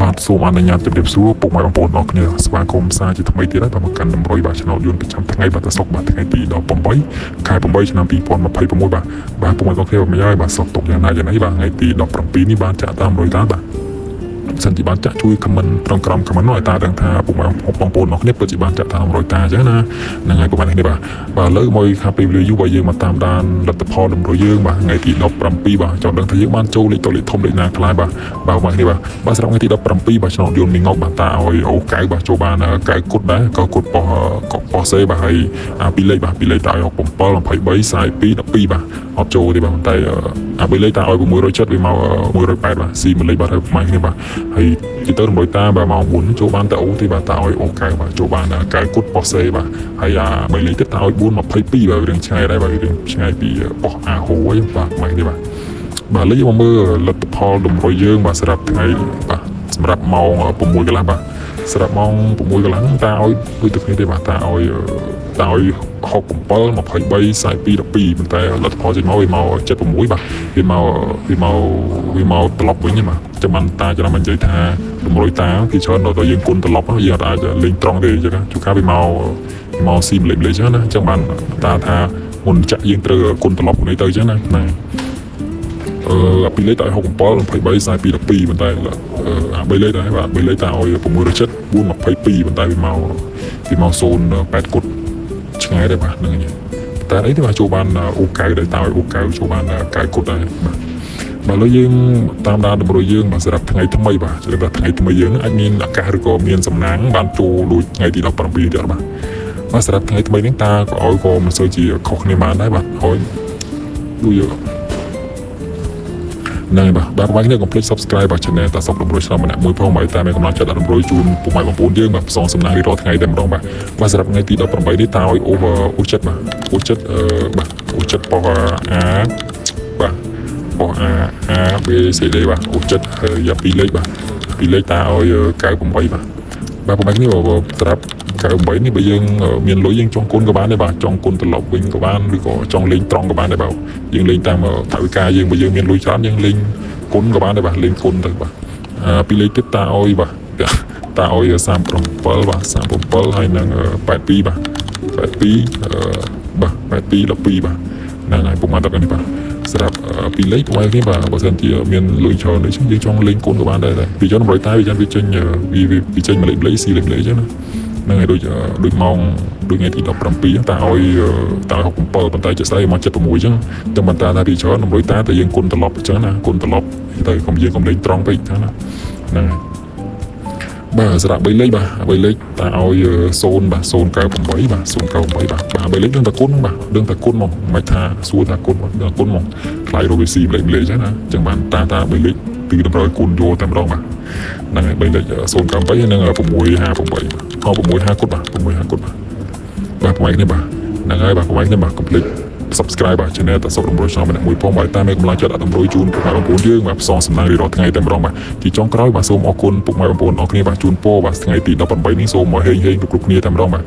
បាទសូមអនុញ្ញាតជម្រាបសួរពុកម៉ែបងប្អូនអរគ្នាស្វាគមន៍សារជាថ្មីទៀតហើយបាទមកកាន់តម្រុយបាទឆ្នោតយន្តប្រចាំថ្ងៃបាទសុកបាទថ្ងៃទី18ខែ8ឆ្នាំ2026បាទពុកម៉ែបងប្អូនមិនហើយបាទសុកទុកយ៉ាងណាយ៉ាងនេះបាទថ្ងៃទី17នេះបានចាក់តាមរយតាបាទសិនជាបានចាក់ជួយខមមិនត្រង់ក្រមខមមិនឲ្យតាដឹងថាពុកម៉ែបងប្អូនអរគ្នាពិតជាបានចាក់តាមរយតាអញ្ចឹងណាហ្នឹងហើយពុកម៉ែនេះបាទលើមកខាងពេលវេលាយូរបើយើងមកតាមដានលទ្ធផលតម្រុយយើងបាទថ្ងៃទី17បាទចង់ដឹងថាយើងបានចូលលេខតលេខធំលេខណាខ្លះបាទពុកម៉ែនេះបាទសម្រាប់ថ្ងៃទី17បាទឆ្នោតយន្តមីងុកបាទតាឲ្យអូកៅបាទចូលបានកៅគុតដែរក៏គុតប៉ោះសេបាទហើយពីរលេខបាទពីរលេខតាឲ្យ67 23 42 12បាទអត់ចូលទេបាទតែពីរលេខតាឲ្យ670វាមក180បាទស៊ីមួយលេខបាទហើយពុកម៉ែនេះបាទហើយទីទៅរំលយតាបាទម៉ោង4ចូលបានតែអូទីបាទតាឲ្យអូកៅបាទចូលបានកៅគុតប៉ោះសេបាទហើយ3លេខទៀតតាឲ្យ422បាទរឿងឆ្ងាយដែរបាទរឿងឆ្ងាយពីប៉ោះអាហូហ្នឹងបាទម៉ែនេះបាទលេខមកមើលលទ្ធផលតម្រុយយើងបាទសម្រាប់ថ្ងៃបាទសម្រាប់ម៉ោង6កន្លះបាទសម្រាប់ម៉ោង6កន្លះហ្នឹងតាឲ្យដូចទៅគ្នាទេបាទតាឲ្យ67 23 42 12ប៉ុន្តែលទ្ធផលចេញមកវាមក76បាទវាមកត្រឡប់វិញបាទចាំបានតាចាំមិននិយាយថាតម្រុយតាគឺច្រើនដល់យើងគុណត្រឡប់យើងអាចលេងត្រង់ទេអញ្ចឹងជួនកាលវាមកស៊ីម្លេចអញ្ចឹងណាអញ្ចឹងបានតាថាមុនចាក់យើងត្រូវគុណត្រឡប់នេះទៅអញ្ចឹងណាពីលេខតាឲ្យ67 23 42 12ប៉ុន្តែ3លេខដែរបាទ3លេខតាឲ្យ670 422ប៉ុន្តែវាមក08គុតឆ្ងាយដែរបាទហ្នឹងតែអីទេបាទចូលបានអូកៅដែរតាឲ្យអូកៅចូលបានកៅគុតដែរបាទលើយើងតាមដានតម្រុយយើងបាទសម្រាប់ថ្ងៃថ្មីបាទសម្រាប់ថ្ងៃថ្មីយើងអាចមានឱកាសឬក៏មានសំណាងបានចូលដូចថ្ងៃទី17ទៀតបាទសម្រាប់ថ្ងៃថ្មីហ្នឹងតាក៏ឲ្យក៏មិនសូវជាខុសគ្នាបានដែរបាទឲ្យដូចណែបាទបងប្អូនកុំភ្លេច Subscribe បាទ Channel តាសុកតម្រុយឆ្នាំម្នាក់មួយផងបើតាមមានកម្លាំងចិត្តដាក់តម្រុយជូនពុកម៉ែបងប្អូនយើងបាទផ្សងសំណាងរៀងរាល់ថ្ងៃតែម្ដងបាទសម្រាប់ថ្ងៃទី18នេះតាឲ្យអូចិត្តបាទអូចិត្តប៉ោះបាទប៉ោះB C D បាទអូចិត្តហើយ2លេខបាទ2លេខតាឲ្យ98បាទពុកម៉ែនេះសម្រាប់98នេះបើយើងមានលុយយើងចង់គុណក៏បានដែរបាទចង់គុណត្រឡប់វិញក៏បានឬក៏ចង់លេងត្រង់ក៏បានដែរបាទយើងលេងតាមថវិកាយើងបើយើងមានលុយច្រើនយើងលេងគុណក៏បានដែរបាទលេងគុណទៅបាទពីលេខទៀតតាឲ្យបាទតាឲ្យ37បាទ37ហើយនឹង82បាទ82បាទ82 12បាទហ្នឹងហើយពុកម៉ែតើនេះបាទសម្រាប់ពីលេខពុកម៉ែនេះបាទបើសិនជាមានលុយច្រើនដូចយើងចង់លេងគុណក៏បានដែរពីចុះ100តែវាចេញវាចេញមួយលេខស៊ីលេខអញ្ចឹងណាហ្នឹងហើយដូចម៉ោងដូចថ្ងៃទី17តាឲ្យ67ប៉ុន្តែជាក់ស្ដែងមក76អញ្ចឹងតែបន្តថាពីច្រើន100តាតែយើងគុណត្រឡប់អញ្ចឹងណាគុណត្រឡប់ទៅកុំយើងកុំលេងត្រង់ពេកអញ្ចឹងណាហ្នឹងហើយបាទសម្រាប់3លេខបាទ3លេខតាឲ្យ0បាទ098បាទ098បាទ3លេខដឹងតែគុណបាទដឹងតែគុណមកមិនថាសួរថាគុណដឹងគុណមកថ្លៃរកស៊ីលេខអញ្ចឹងណាអញ្ចឹងបានតា3លេខពីតម្រូវគុណយកតែម្ដងបាទហ្នឹងហើយ3លេខ098ហើយនឹង658បាទ650គុតបាទ650គុតបាទពុកម៉ែនេះបាទហ្នឹងហើយបាទពុកម៉ែនេះបាទកុំភ្លេច Subscribe បាទ Channel តាសុកតម្រុយឆ្នាំម្នាក់មួយផងបាទតាមមានកម្លាំងចិត្តដាក់តម្រុយជូនពុកម៉ែបងប្អូនយើងបាទផ្សងសំណាងរៀងរាល់ថ្ងៃតែម្ដងបាទទីចុងក្រោយបាទសូមអរគុណពុកម៉ែបងប្អូនអរគ្នាបាទជូនពរបាទថ្ងៃទី18នេះសូមមកហេងគ្រប់គ្នាតែម្ដងបាទ